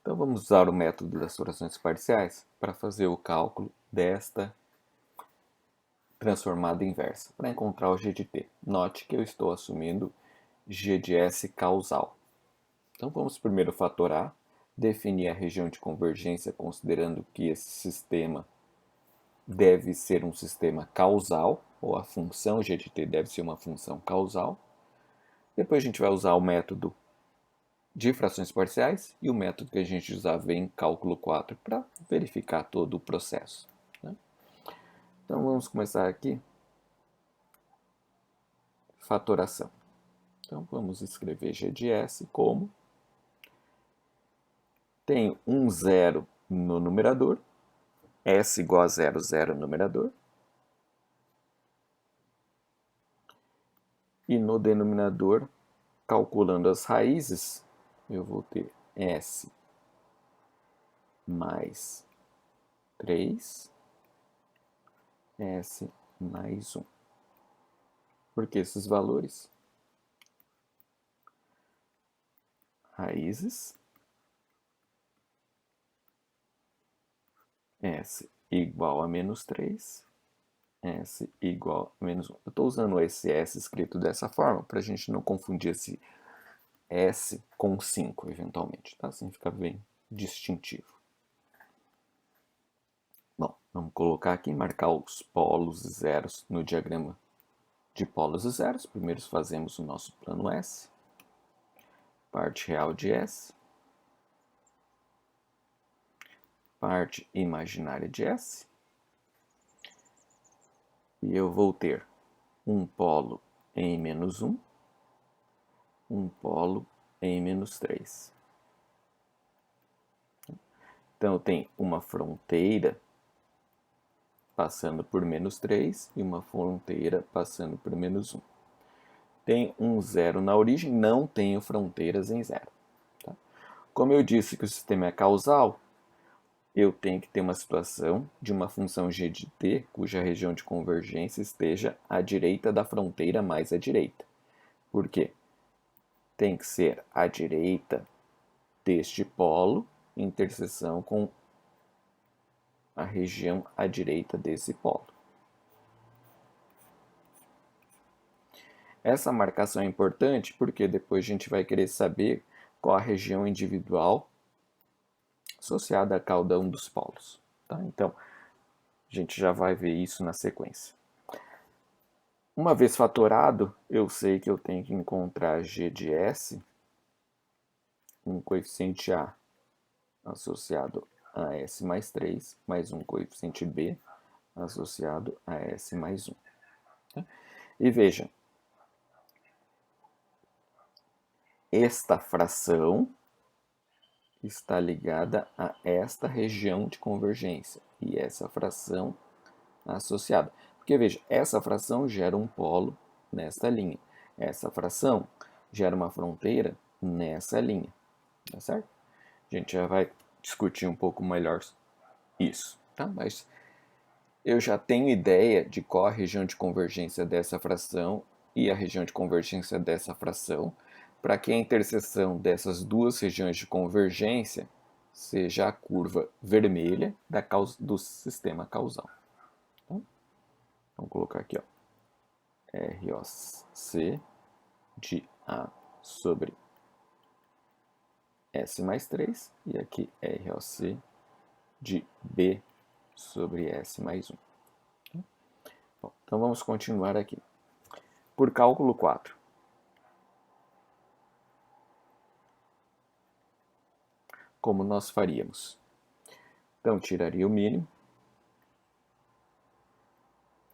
Então vamos usar o método das frações parciais para fazer o cálculo desta transformada inversa, para encontrar o g de t. Note que eu estou assumindo g de s causal. Então vamos primeiro fatorar, definir a região de convergência considerando que esse sistema deve ser um sistema causal, ou a função g de t deve ser uma função causal. Depois a gente vai usar o método de frações parciais e o método que a gente usava em cálculo 4 para verificar todo o processo. Né? Então vamos começar aqui. Fatoração. Então vamos escrever g de s como tem um zero no numerador, s igual a 0, 0 no numerador, e no denominador, calculando as raízes, eu vou ter s mais 3, s mais 1. Por que esses valores? Raízes, s igual a menos 3, s igual a menos 1. Eu estou usando esse s escrito dessa forma para a gente não confundir esse s com 5, eventualmente. Tá? Assim fica bem distintivo. Bom, vamos colocar aqui, marcar os polos e zeros no diagrama de polos e zeros. Primeiro fazemos o nosso plano S, parte real de S, parte imaginária de S, e eu vou ter um polo em menos 1, um polo em menos 3. Então eu tenho uma fronteira passando por menos 3 e uma fronteira passando por menos 1. Tem um zero na origem, não tenho fronteiras em zero. Tá? Como eu disse que o sistema é causal, eu tenho que ter uma situação de uma função g de t cuja região de convergência esteja à direita da fronteira mais à direita. Por quê? Tem que ser à direita deste polo, em interseção com a região à direita desse polo. Essa marcação é importante porque depois a gente vai querer saber qual a região individual associada a cada um dos polos. Tá? Então, a gente já vai ver isso na sequência. Uma vez fatorado, eu sei que eu tenho que encontrar g de s, um coeficiente a associado a s mais 3, mais um coeficiente b associado a s mais 1. Tá? E veja, esta fração está ligada a esta região de convergência e essa fração associada. Porque veja, essa fração gera um polo nesta linha. Essa fração gera uma fronteira nessa linha. Tá certo? A gente já vai discutir um pouco melhor isso. Tá? Mas eu já tenho ideia de qual a região de convergência dessa fração e a região de convergência dessa fração, para que a interseção dessas duas regiões de convergência seja a curva vermelha do sistema causal. Então, vamos colocar aqui, ó, ROC de A sobre S mais 3, e aqui ROC de B sobre S mais 1. Bom, então vamos continuar aqui. Por cálculo 4. Como nós faríamos? Então, tiraria o mínimo,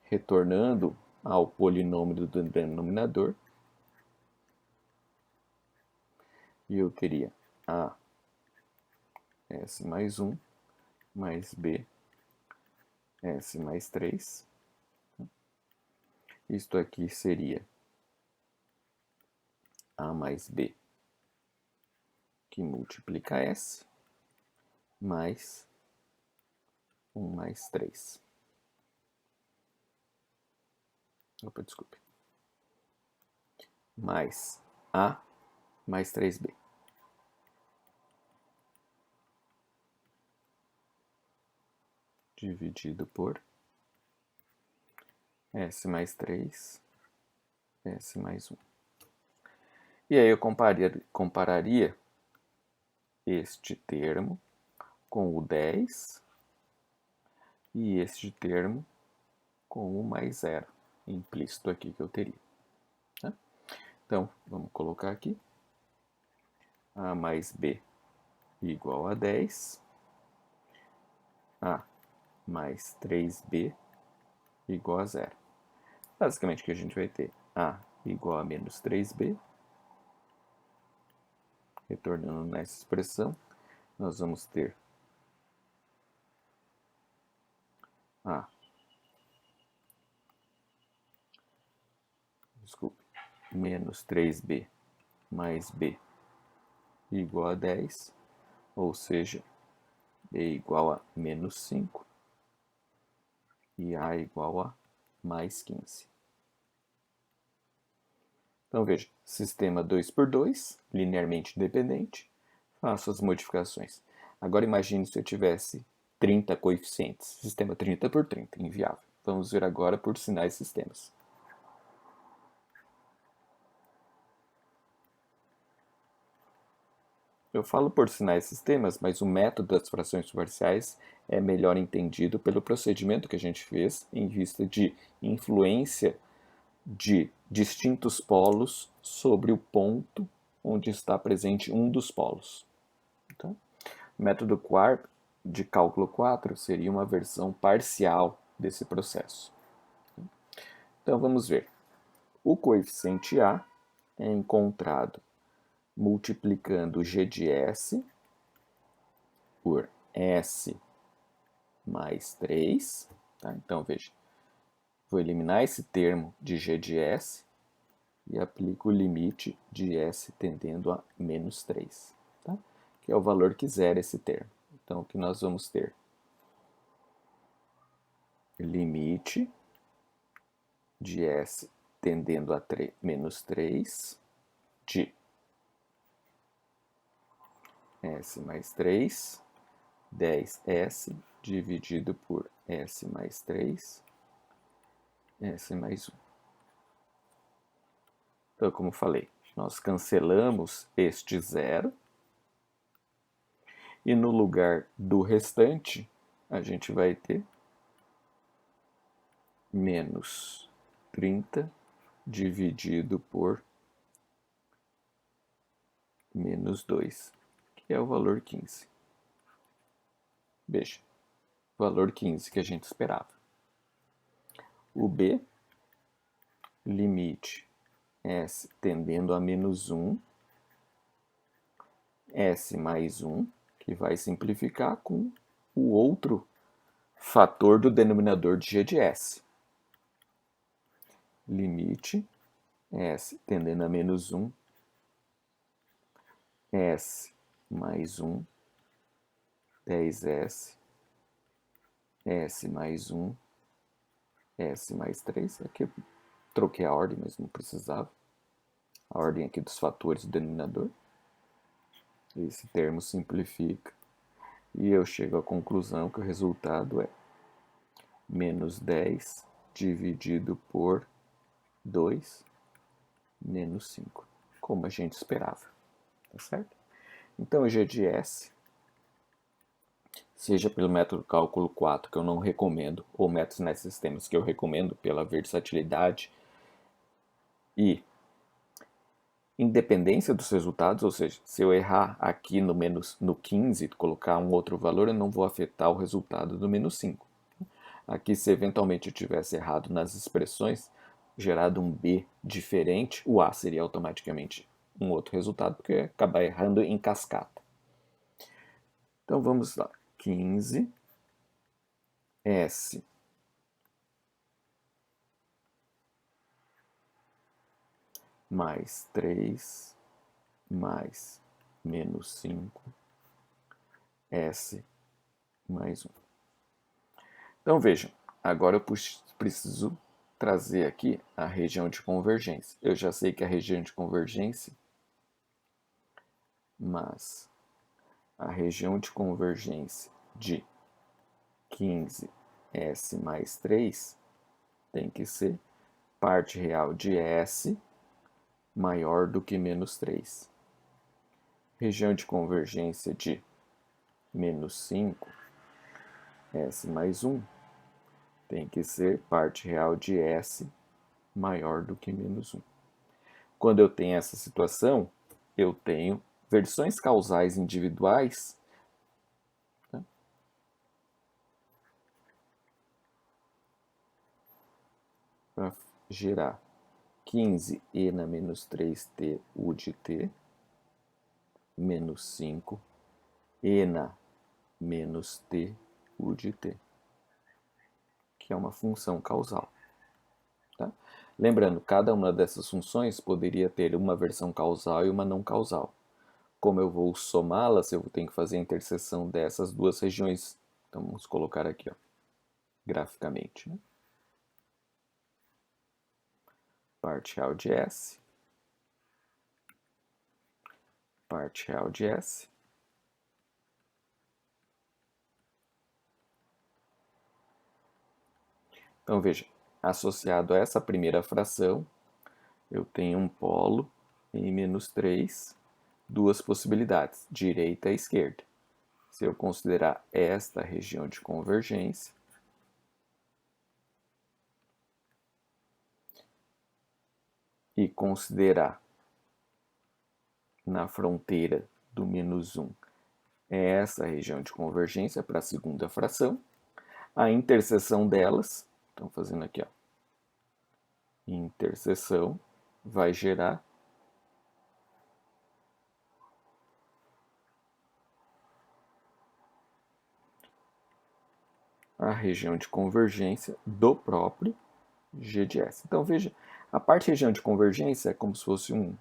retornando ao polinômio do denominador, e eu teria A S mais 1 mais B S mais 3. Isto aqui seria A mais B, que multiplica S, mais 1 mais 3. Opa, desculpe. Mais A mais 3B. dividido por S mais 3, S mais 1. E aí eu compararia este termo com o 10 e este termo com o mais 0, implícito aqui que eu teria. Tá? Então, vamos colocar aqui A mais B igual a 10, A mais 3B igual a 0. Basicamente, o que a gente vai ter? A igual a menos 3B. Retornando nessa expressão, nós vamos ter A menos 3B mais B igual a 10, ou seja, B igual a menos 5 e A igual a mais 15. Então veja, sistema 2 por 2, linearmente independente, faço as modificações. Agora imagine se eu tivesse 30 coeficientes, sistema 30 por 30, inviável. Vamos ver agora por sinais sistemas. Eu falo por sinais sistemas, mas o método das frações parciais é melhor entendido pelo procedimento que a gente fez em vista de influência de distintos polos sobre o ponto onde está presente um dos polos. Então, o método Quark de cálculo 4 seria uma versão parcial desse processo. Então vamos ver. O coeficiente A é encontrado multiplicando G de S por S mais 3. Tá? Então, veja, vou eliminar esse termo de G de S e aplico o limite de S tendendo a menos 3, tá? Que é o valor que zera esse termo. Então, o que nós vamos ter? Limite de S tendendo a menos 3 de S mais 3, 10S dividido por S mais 3, S mais 1. Então, como falei, nós cancelamos este zero e no lugar do restante a gente vai ter menos 30 dividido por menos 2, que é o valor 15. Veja, valor 15 que a gente esperava. O B, limite S tendendo a menos 1, S mais 1, que vai simplificar com o outro fator do denominador de G de S. Limite S tendendo a menos 1, S mais 1, 10S, S mais 1, S mais 3. Aqui eu troquei a ordem, mas não precisava. A ordem aqui dos fatores do denominador. Esse termo simplifica. E eu chego à conclusão que o resultado é menos 10 dividido por 2 menos 5, como a gente esperava. Tá certo? Então, o G de S, seja pelo método cálculo 4, que eu não recomendo, ou métodos nesses sistemas que eu recomendo pela versatilidade e independência dos resultados, ou seja, se eu errar aqui no 15, colocar um outro valor, eu não vou afetar o resultado do menos 5. Aqui, se eventualmente eu tivesse errado nas expressões, gerado um B diferente, o A seria automaticamente um outro resultado, porque eu ia acabar errando em cascata. Então vamos lá. 15 S mais 3 mais menos 5 S mais 1. Então vejam, agora eu preciso trazer aqui a região de convergência. Eu já sei que a região de convergência, mas a região de convergência de 15S mais 3 tem que ser parte real de S maior do que menos 3. Região de convergência de menos 5, S mais 1, tem que ser parte real de S maior do que menos 1. Quando eu tenho essa situação, eu tenho versões causais individuais, tá? Para gerar 15e na menos 3t u de t, menos 5 e na menos t u de t, que é uma função causal. Tá? Lembrando, cada uma dessas funções poderia ter uma versão causal e uma não causal. Como eu vou somá-las, eu tenho que fazer a interseção dessas duas regiões. Então vamos colocar aqui, ó, graficamente. Né? Parte real de S, parte real de S, então veja, associado a essa primeira fração, eu tenho um polo em menos 3, duas possibilidades, direita e esquerda. Se eu considerar esta região de convergência, e considerar na fronteira do menos 1 essa região de convergência para a segunda fração, a interseção delas, então fazendo aqui, ó, interseção, vai gerar a região de convergência do próprio G de S. Então veja, a parte região de convergência é como se fosse uma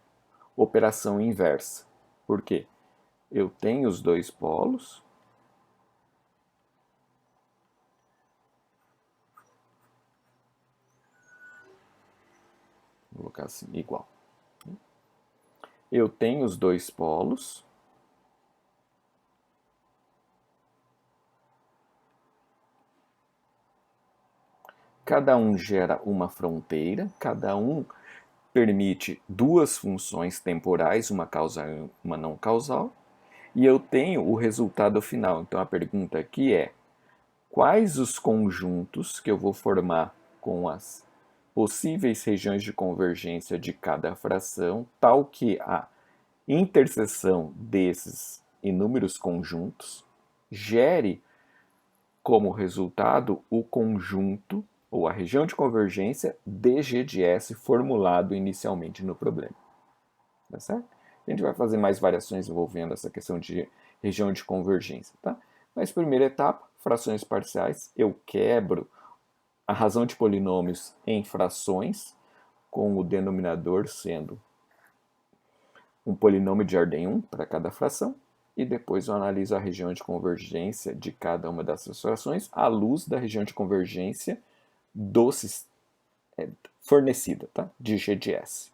operação inversa. Por quê? Eu tenho os dois polos, vou colocar assim, igual. Eu tenho os dois polos, cada um gera uma fronteira, cada um permite duas funções temporais, uma causal e uma não causal, e eu tenho o resultado final. Então a pergunta aqui é: quais os conjuntos que eu vou formar com as possíveis regiões de convergência de cada fração, tal que a interseção desses inúmeros conjuntos gere como resultado o conjunto ou a região de convergência dG de S formulado inicialmente no problema. Tá certo? A gente vai fazer mais variações envolvendo essa questão de região de convergência. Tá? Mas primeira etapa, frações parciais, eu quebro a razão de polinômios em frações, com o denominador sendo um polinômio de ordem 1 para cada fração, e depois eu analiso a região de convergência de cada uma dessas frações à luz da região de convergência fornecida, tá? De G de S.